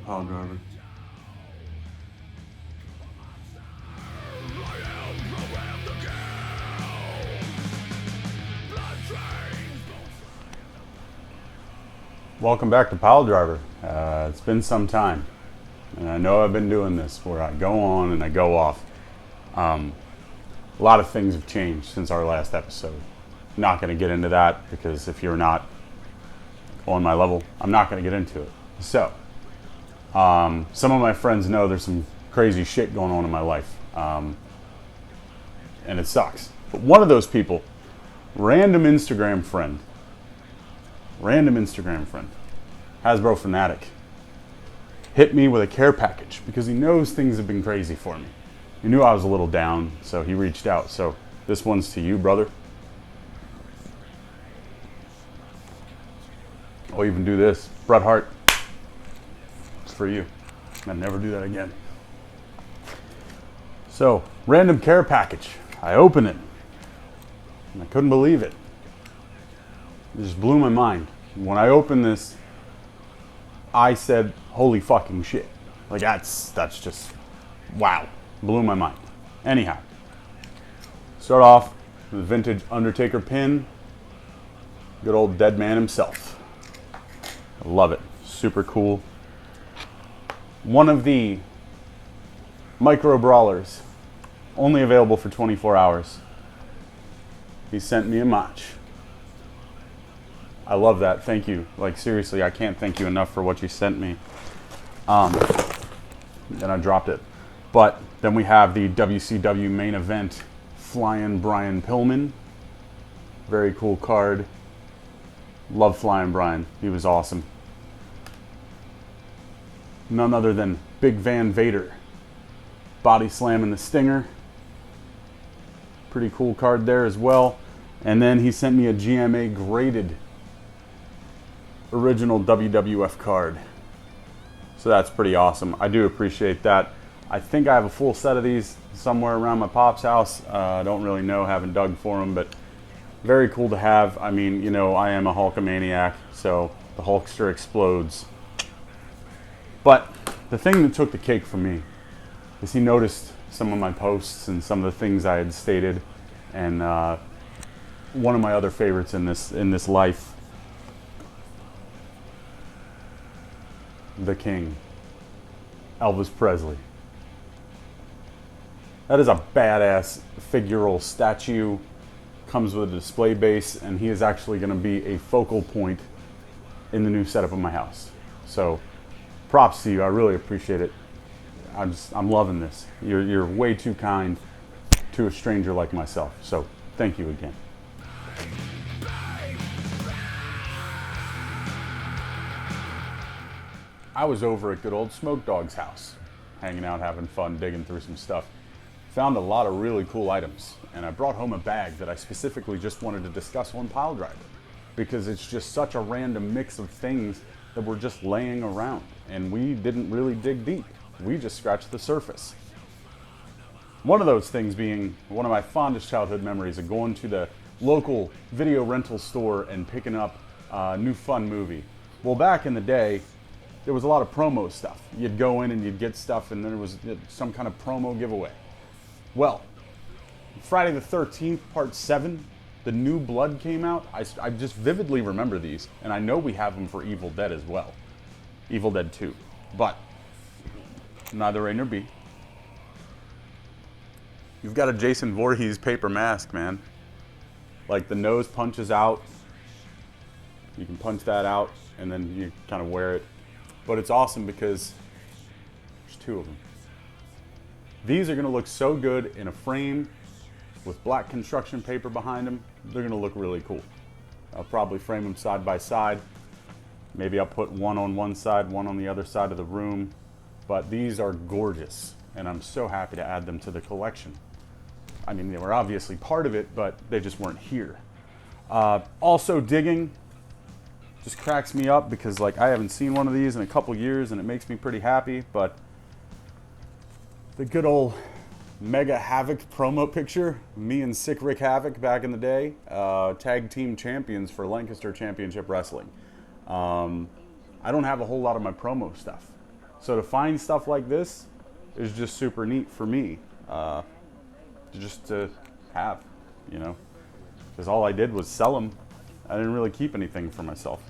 PileDriver. Welcome back to PileDriver. It's been some time, and I know I've been doing this where I go on and I go off. A lot of things have changed since our last episode. Not going to get into that because if you're not on my level, I'm not going to get into it. So, some of my friends know there's some crazy shit going on in my life, and it sucks. But one of those people, random Instagram friend, Hasbro Fanatic, hit me with a care package because he knows things have been crazy for me. He knew I was a little down, so he reached out. So this one's to you, brother. I'll even do this. Bret Hart, it's for you. I'd never do that again. So, random care package. I open it, and I couldn't believe it. It just blew my mind. When I opened this, I said, holy fucking shit. Like, that's just, wow. Blew my mind. Anyhow, start off with a vintage Undertaker pin. Good old dead man himself. I love it. Super cool. One of the micro brawlers, only available for 24 hours. He sent me a match. I love that. Thank you. Like, seriously, I can't thank you enough for what you sent me. Then I dropped it. But then we have the WCW main event, Flying Brian Pillman. Very cool card. Love Flying Brian. He was awesome. None other than Big Van Vader. Body slamming the Stinger. Pretty cool card there as well. And then he sent me a GMA graded original WWF card. So that's pretty awesome. I do appreciate that. I think I have a full set of these somewhere around my pop's house. I don't really know, haven't dug for them, but very cool to have. I mean, you know, I am a Hulkamaniac, so the Hulkster explodes. But the thing that took the cake for me is he noticed some of my posts and some of the things I had stated, and one of my other favorites in this life, the King, Elvis Presley. That is a badass figural statue. Comes with a display base, and he is actually going to be a focal point in the new setup of my house. So, props to you. I really appreciate it. I'm loving this. You're way too kind to a stranger like myself. So, thank you again. I was over at good old Smoke Dog's house, hanging out, having fun, digging through some stuff. Found a lot of really cool items, and I brought home a bag that I specifically just wanted to discuss on PileDriver because it's just such a random mix of things that were just laying around, and we didn't really dig deep. We just scratched the surface. One of those things being one of my fondest childhood memories of going to the local video rental store and picking up a new fun movie. Well, back in the day, there was a lot of promo stuff. You'd go in and you'd get stuff, and then there was some kind of promo giveaway. Well, Friday the 13th, Part 7, The New Blood came out. I just vividly remember these, and I know we have them for Evil Dead as well. Evil Dead 2. But, neither A nor B. You've got a Jason Voorhees paper mask, man. Like, the nose punches out. You can punch that out, and then you kind of wear it. But it's awesome because there's two of them. These are going to look so good in a frame with black construction paper behind them. They're going to look really cool. I'll probably frame them side by side. Maybe I'll put one on one side, one on the other side of the room. But these are gorgeous, and I'm so happy to add them to the collection. I mean, they were obviously part of it, but they just weren't here. Also digging just cracks me up because, like, I haven't seen one of these in a couple years, and it makes me pretty happy. But the good old Mega Havoc promo picture, me and Sick Rick Havoc back in the day, tag team champions for Lancaster Championship Wrestling. I don't have a whole lot of my promo stuff, So to find stuff like this is just super neat for me, just to have, you know, because all I did was sell them. I didn't really keep anything for myself.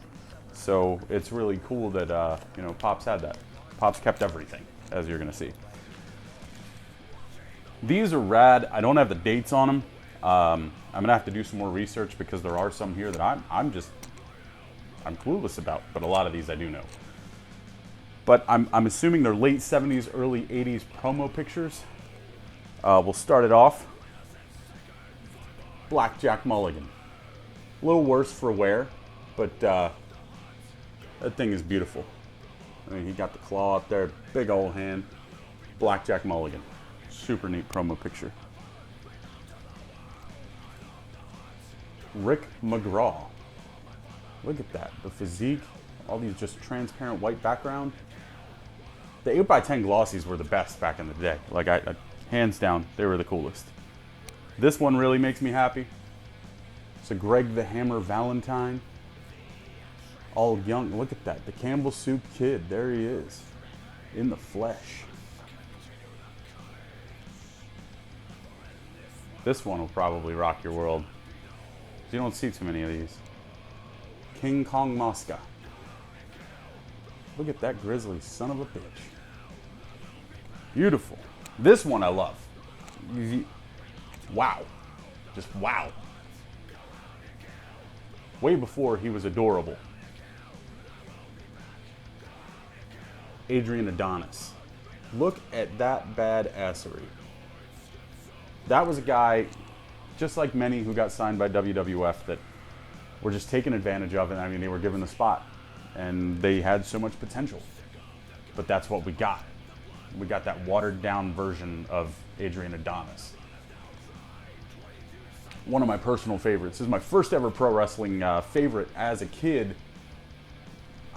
So it's really cool that, you know, Pops had that. Pops kept everything, as you're gonna see. These are rad. I don't have the dates on them. I'm gonna have to do some more research because there are some here that I'm clueless about, but a lot of these I do know. But I'm assuming they're late 70s, early 80s promo pictures. We'll start it off. Blackjack Mulligan. A little worse for wear, but that thing is beautiful. I mean, he got the claw up there, big old hand. Blackjack Mulligan. Super neat promo picture. Rick McGraw. Look at that. The physique, all these just transparent white background. The 8x10 glossies were the best back in the day. Like, I hands down, they were the coolest. This one really makes me happy. It's a Greg the Hammer Valentine. All young. Look at that. The Campbell Soup Kid. There he is. In the flesh. This one will probably rock your world. You don't see too many of these. King Kong Mosca. Look at that grizzly son of a bitch. Beautiful. This one I love. Wow. Just wow. Way before he was adorable. Adrian Adonis. Look at that badassery. That was a guy, just like many who got signed by WWF, that were just taken advantage of, and I mean, they were given the spot, and they had so much potential. But that's what we got. We got that watered down version of Adrian Adonis. One of my personal favorites. This is my first ever pro wrestling favorite as a kid.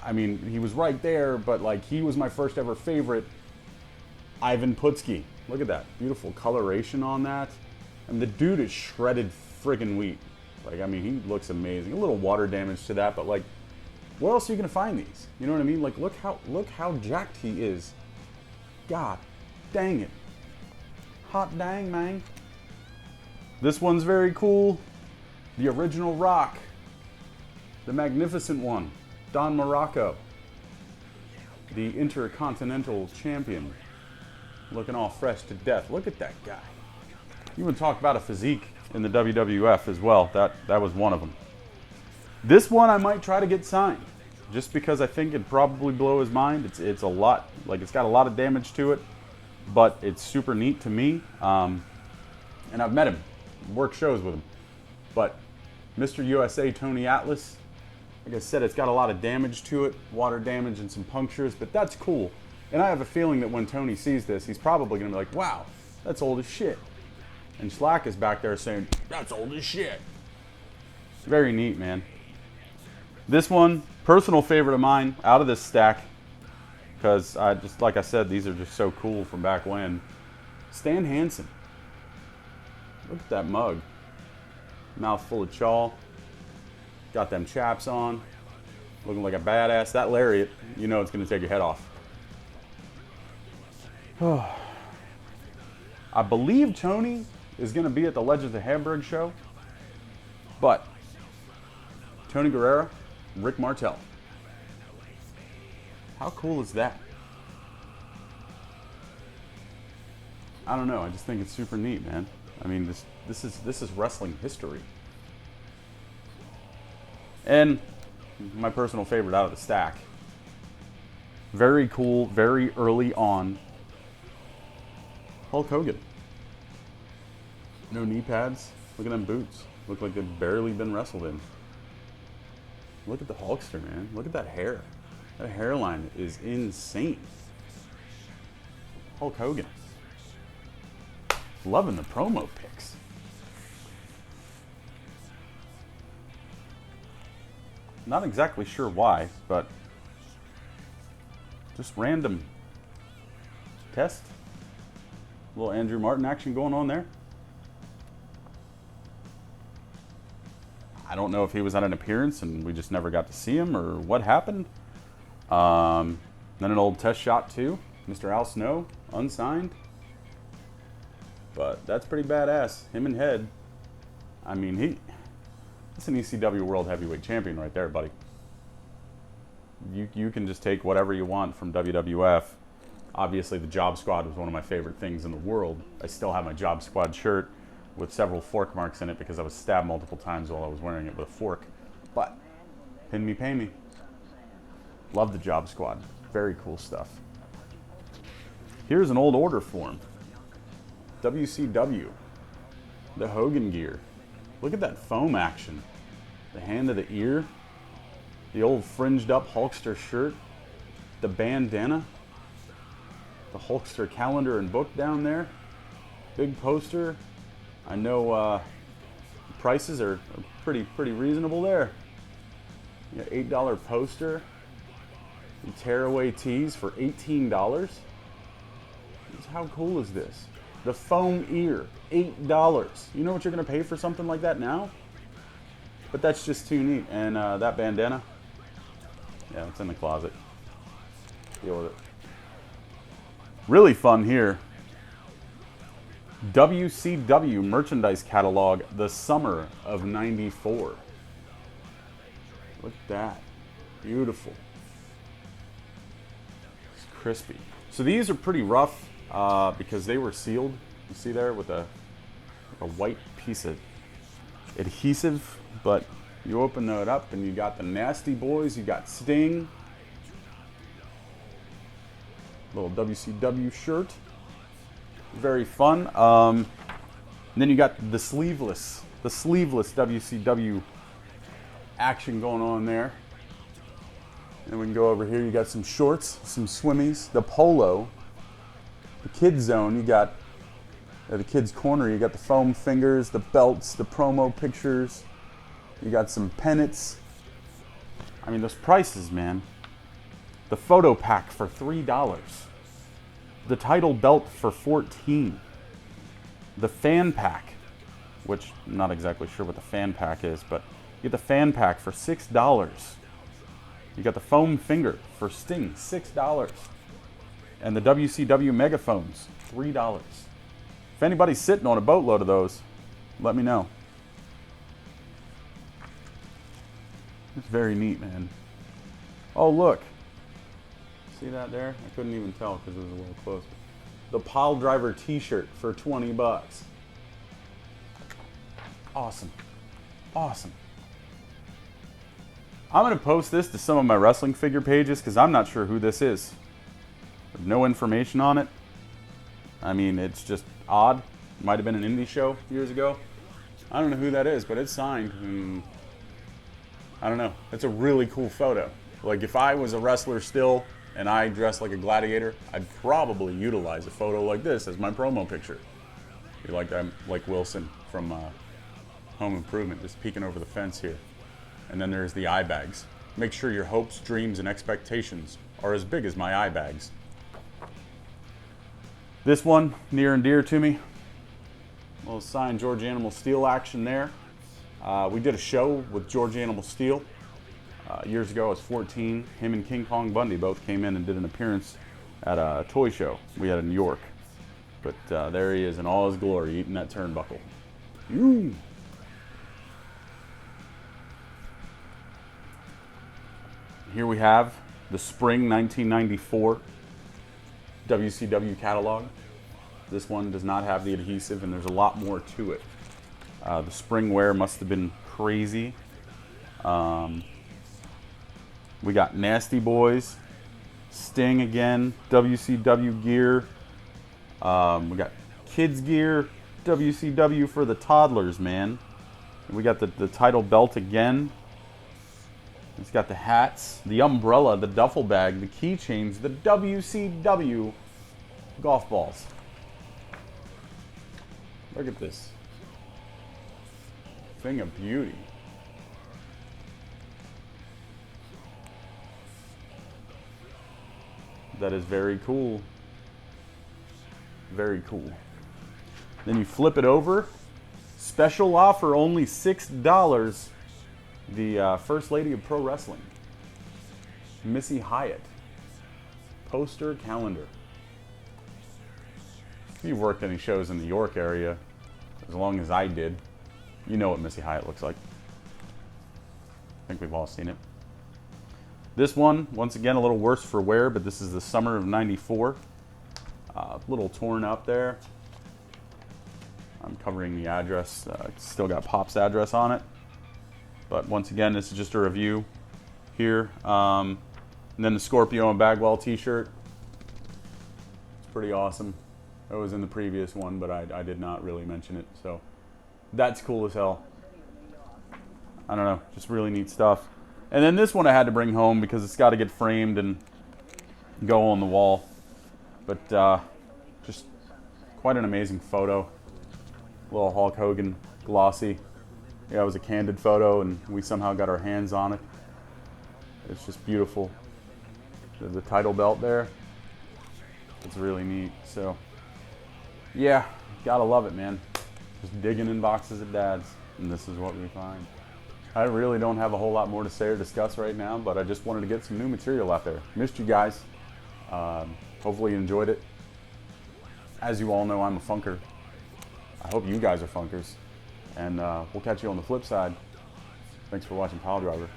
I mean, he was right there, but like, he was my first ever favorite. Ivan Putski. Look at that. Beautiful coloration on that. And the dude is shredded friggin' wheat. Like, I mean, he looks amazing. A little water damage to that, but like, where else are you gonna find these? You know what I mean? Like, look how jacked he is. God dang it. Hot dang, man. This one's very cool. The original Rock. The magnificent one. Don Morocco. The Intercontinental Champion. Looking all fresh to death. Look at that guy. You want to talk about a physique in the WWF as well. That was one of them. This one I might try to get signed, just because I think it'd probably blow his mind. It's a lot. Like, it's got a lot of damage to it, but it's super neat to me. And I've met him, worked shows with him. But Mr. USA Tony Atlas, like I said, it's got a lot of damage to it, water damage and some punctures, but that's cool. And I have a feeling that when Tony sees this, he's probably going to be like, wow, that's old as shit. And Slack is back there saying, that's old as shit. Very neat, man. This one, personal favorite of mine out of this stack, because I just, like I said, these are just so cool from back when. Stan Hansen. Look at that mug. Mouth full of chaw. Got them chaps on. Looking like a badass. That lariat, you know it's going to take your head off. I believe Tony is going to be at the Legends of Hamburg show, but Tony Guerrero, Rick Martel. How cool is that? I don't know. I just think it's super neat, man. I mean, this is wrestling history. And my personal favorite out of the stack. Very cool, very early on. Hulk Hogan. No knee pads. Look at them boots. Look like they've barely been wrestled in. Look at the Hulkster, man. Look at that hair. That hairline is insane. Hulk Hogan. Loving the promo pics. Not exactly sure why, but just random test. Little Andrew Martin action going on there. I don't know if he was at an appearance and we just never got to see him or what happened. Then an old test shot too, Mr. Al Snow, unsigned. But that's pretty badass. Him and Head. I mean, that's an ECW World Heavyweight Champion right there, buddy. You can just take whatever you want from WWF. Obviously, the Job Squad was one of my favorite things in the world. I still have my Job Squad shirt with several fork marks in it because I was stabbed multiple times while I was wearing it with a fork. But, pin me, pay me. Love the Job Squad. Very cool stuff. Here's an old order form. WCW. The Hogan gear. Look at that foam action. The hand of the ear. The old fringed up Hulkster shirt. The bandana. The Hulkster calendar and book down there. Big poster. I know prices are pretty reasonable there. You got $8 poster. You tearaway tees for $18. How cool is this? The foam ear, $8. You know what you're gonna pay for something like that now? But that's just too neat. And that bandana, yeah, it's in the closet. Deal with it. Really fun here. WCW merchandise catalog, the summer of '94. Look at that. Beautiful. It's crispy. So these are pretty rough because they were sealed. You see there with a white piece of adhesive. But you open it up and you got the Nasty Boys, you got Sting. Little WCW shirt. Very fun. And then you got the sleeveless WCW action going on there. And we can go over here. You got some shorts, some swimmies, the polo, the kids zone. You got the kids corner. You got the foam fingers, the belts, the promo pictures. You got some pennants. I mean, those prices, man. The photo pack for $3. The title belt for $14. The fan pack, which I'm not exactly sure what the fan pack is, but you get the fan pack for $6. You got the foam finger for Sting, $6. And the WCW megaphones, $3. If anybody's sitting on a boatload of those, let me know. It's very neat, man. Oh, look. See that there? I couldn't even tell because it was a little closer. The PileDriver t-shirt for $20. Awesome. Awesome. I'm going to post this to some of my wrestling figure pages because I'm not sure who this is. There's no information on it. I mean, it's just odd. It might have been an indie show years ago. I don't know who that is, but it's signed. And I don't know. It's a really cool photo. Like if I was a wrestler still and I dressed like a gladiator, I'd probably utilize a photo like this as my promo picture. Be like I'm like Wilson from Home Improvement, just peeking over the fence here. And then there's the eye bags. Make sure your hopes, dreams, and expectations are as big as my eye bags. This one, near and dear to me. A little signed George Animal Steel action there. We did a show with George Animal Steel. Years ago, I was 14. Him and King Kong Bundy both came in and did an appearance at a toy show we had in New York. But there he is in all his glory, eating that turnbuckle. Ooh. Here we have the spring 1994 WCW catalog. This one does not have the adhesive, and there's a lot more to it. The spring wear must have been crazy. We got Nasty Boys, Sting again, WCW gear. We got kids gear, WCW for the toddlers, man. We got the title belt again. It's got the hats, the umbrella, the duffel bag, the keychains, the WCW golf balls. Look at this. Thing of beauty. That is very cool. Very cool. Then you flip it over. Special offer, only $6. The First Lady of Pro Wrestling, Missy Hyatt. poster calendar. If you've worked any shows in the York area, as long as I did, you know what Missy Hyatt looks like. I think we've all seen it. This one, once again, a little worse for wear, but this is the summer of '94. A little torn up there. I'm covering the address. It's still got Pop's address on it. But once again, this is just a review here. And then the Scorpio and Bagwell t-shirt. It's pretty awesome. It was in the previous one, but I did not really mention it. So that's cool as hell. I don't know, just really neat stuff. And then this one I had to bring home because it's got to get framed and go on the wall. But just quite an amazing photo. Little Hulk Hogan glossy. Yeah, it was a candid photo and we somehow got our hands on it. It's just beautiful. There's a title belt there. It's really neat. So yeah, gotta love it, man. Just digging in boxes of dads, and this is what we find. I really don't have a whole lot more to say or discuss right now, but I just wanted to get some new material out there. Missed you guys. Hopefully you enjoyed it. As you all know, I'm a funker. I hope you guys are funkers. And we'll catch you on the flip side. Thanks for watching PileDriver.